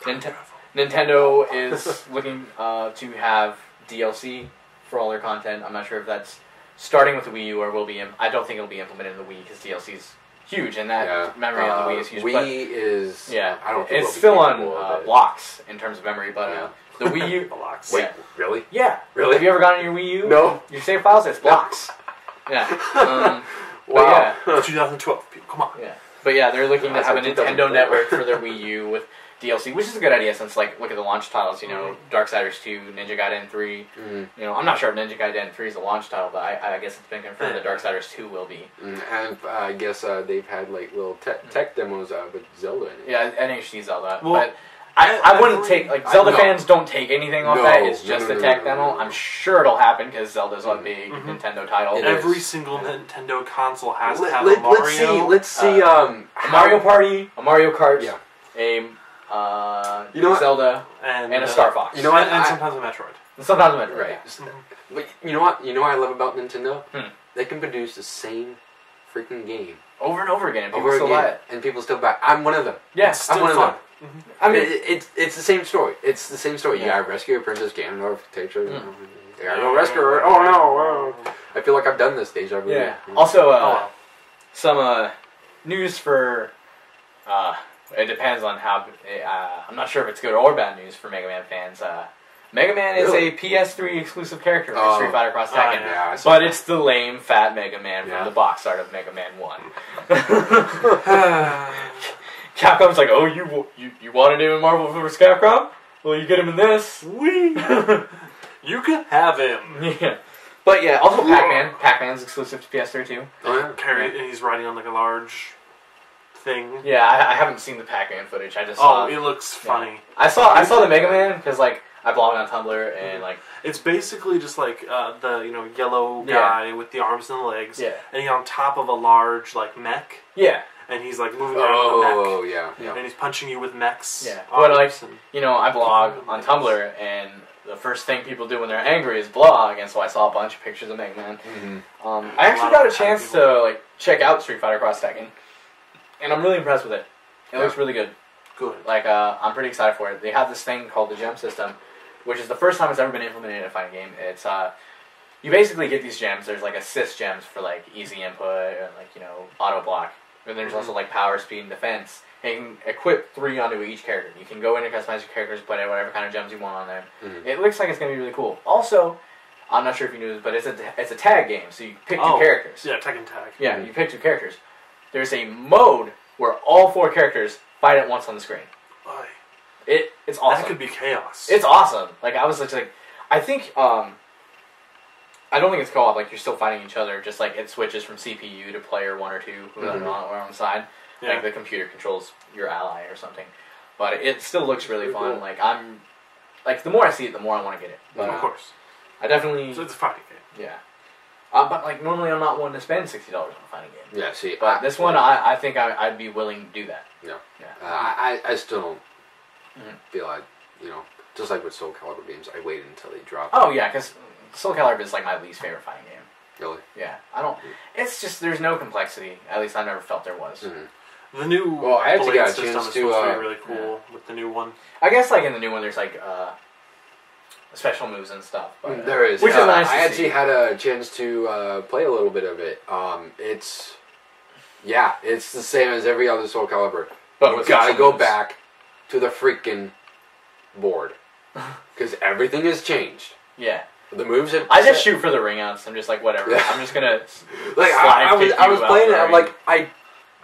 Nintendo is looking to have DLC for all their content. I'm not sure if that's starting with the Wii U or will be. I don't think it'll be implemented in the Wii because DLC is huge, and that memory on the Wii is huge. Wii is I don't think it's still on blocks in terms of memory, but the Wii U blocks. Wait, really? Yeah, really? Have you ever gotten your Wii U? No. Your save files, it's blocks. Yeah. Wow. 2012. Come on. Yeah. But yeah, they're looking to have a Nintendo network for their Wii U with DLC, which is a good idea since, like, look at the launch titles, you know, Darksiders 2, Ninja Gaiden 3. You know, I'm not sure if Ninja Gaiden 3 is a launch title, but I guess it's been confirmed that Darksiders 2 will be. And I guess they've had, like, little tech demos with Zelda in it. Yeah, NHD Zelda. Well, but I wouldn't take, like, Zelda fans don't take anything off that. It's just a tech demo. I'm sure it'll happen because Zelda's a big Nintendo title. Every single Nintendo console has to have a Mario. Let's see. A Mario Party, a Mario Kart, a Zelda, and a Star Fox. You know what? And sometimes a Metroid. And sometimes a Metroid. Right. But you know what? You know what I love about Nintendo? They can produce the same freaking game over and over again, and people still buy it. And people still buy it. I'm one of them. Yes, I'm one of them. I mean, it's the same story. It's the same story. You gotta rescue Princess Ganondorf, take her. You gotta go rescue her. Oh no! I feel like I've done this deja vu. Yeah. Also, some news for. It depends on how. I'm not sure if it's good or bad news for Mega Man fans. Mega Man is a PS3 exclusive character for Street Fighter Cross Tekken, but it's the lame fat Mega Man from the box art of Mega Man 1. Capcom's like, oh, you wanted him in Marvel vs. Capcom? Well, you get him in this. Wee! You can have him. Yeah. But yeah, also Pac-Man. Pac-Man's exclusive to PS3 too. And he's riding on like a large thing. Yeah, I haven't seen the Pac-Man footage. I just saw. Oh, it looks funny. I saw the Mega Man because like I blog on Tumblr and like it's basically just like the yellow guy with the arms and the legs. Yeah. And he's on top of a large like mech. Yeah. And he's like moving around the mech. Oh yeah. And he's punching you with mechs. Yeah. But like I blog on Tumblr and the first thing people do when they're angry is blog, and so I saw a bunch of pictures of Mega Man. I actually got a chance to like check out Street Fighter Cross Tekken, and I'm really impressed with it. It looks really good. Good. Like I'm pretty excited for it. They have this thing called the gem system, which is the first time it's ever been implemented in a fighting game. It's you basically get these gems. There's like assist gems for like easy input and like auto block. And there's also like power, speed, and defense. And you can equip 3 onto each character. You can go in and customize your characters, put whatever kind of gems you want on there. It looks like it's going to be really cool. Also, I'm not sure if you knew this, but it's a tag game, so you pick 2 characters. Yeah, Tekken tag. Yeah, you pick 2 characters. There's a mode where all 4 characters fight at once on the screen. It's awesome. That could be chaos. It's awesome. Like I was like, I think I don't think it's co-op. Like you're still fighting each other. Just like it switches from CPU to player 1 or 2 who are on the side. Yeah. Like the computer controls your ally or something. But it still looks really fun. Cool. Like the more I see it, the more I want to get it. But, of course. I definitely. So it's a fighting game. Yeah. But like normally I'm not one to spend $60 on a fighting game. Yeah. See. But this one I think I'd be willing to do that. No. Yeah. I still don't feel like just like with Soul Calibur games, I waited until they dropped. Oh yeah, because Soul Calibur is like my least favorite fighting game. Really? Yeah. I don't. It's just there's no complexity. At least I never felt there was. The new I had to get a system chance is to supposed to be really cool with the new one. I guess like in the new one there's like special moves and stuff. But, there is. Which is nice. I actually had a chance to play a little bit of it. It's the same as every other Soul Calibur. But you gotta go back to the freaking board because everything has changed. Yeah. The moves have. I just shoot for the ring outs. I'm just like whatever. Yeah. I'm just gonna like I was playing it. I'm like I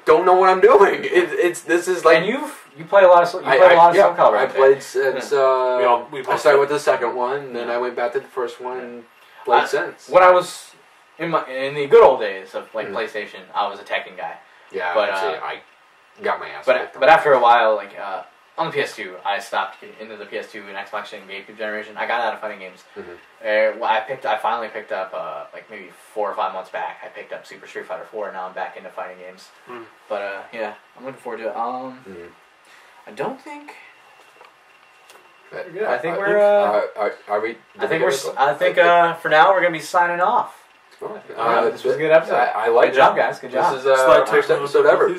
don't know what I'm doing. This is like and you play a lot of Soul Calibur. I played since I started with the second one, then I went back to the first one and played since. When I was in the good old days of like PlayStation, I was a Tekken guy. Yeah, but I got my ass. But after a while, like on the PS2, I stopped getting into the PS2 and Xbox and GameCube generation. I got out of fighting games. I finally picked up like maybe 4 or 5 months back. I picked up Super Street Fighter 4, and now I'm back into fighting games. But yeah, I'm looking forward to it. I don't think. I think we're. Are we? I think for now we're gonna be signing off. This was a good episode. I like good job, guys. Good job. This is our first episode ever.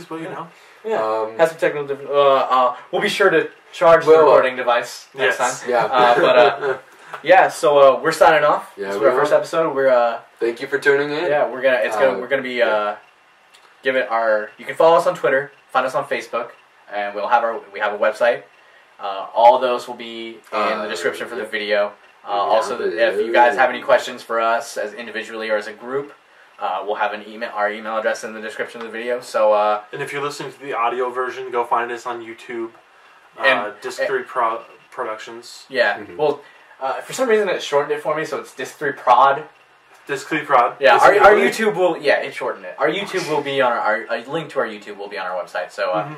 Yeah, has some technical difficulties. We'll be sure to charge the recording device next time. Yeah. Yeah. So we're signing off. Yeah, this is our first episode. We're thank you for tuning in. Yeah, we're gonna be give it our. You can follow us on Twitter, find us on Facebook, and we have a website. All those will be in the description for the video. Also, if you guys have any questions for us as individually or as a group. We'll have our email address in the description of the video. So, and if you're listening to the audio version, go find us on YouTube. Disc 3 Productions. Yeah. Mhm. Well, for some reason it shortened it for me, so it's Disc 3 Prod. Disc 3 Prod. Yeah, Is our it really? YouTube will. Yeah, it shortened it. Our YouTube will be on a link to our YouTube will be on our website. So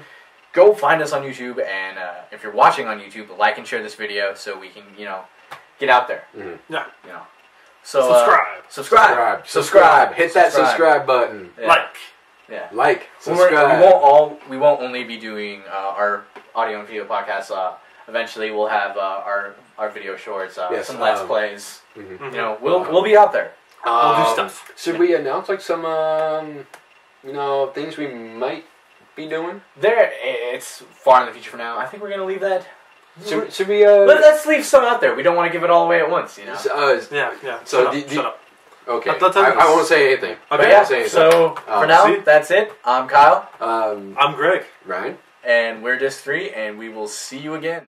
go find us on YouTube, and if you're watching on YouTube, like and share this video so we can get out there. Mhm. Yeah. So subscribe. Hit that subscribe button. Yeah. Like. Subscribe. We won't only be doing our audio and video podcasts. Eventually, we'll have our video shorts, some Let's Plays. We'll be out there. We'll do stuff. Should we announce like some things we might be doing? It's far in the future from now. I think we're gonna leave that. Should we? Let's leave some out there. We don't want to give it all away at once. Yeah. So shut up. Okay. I won't say anything. Okay. Yeah. Say anything. So for now, that's it. I'm Kyle. I'm Greg. Ryan. And we're Disc 3, and we will see you again.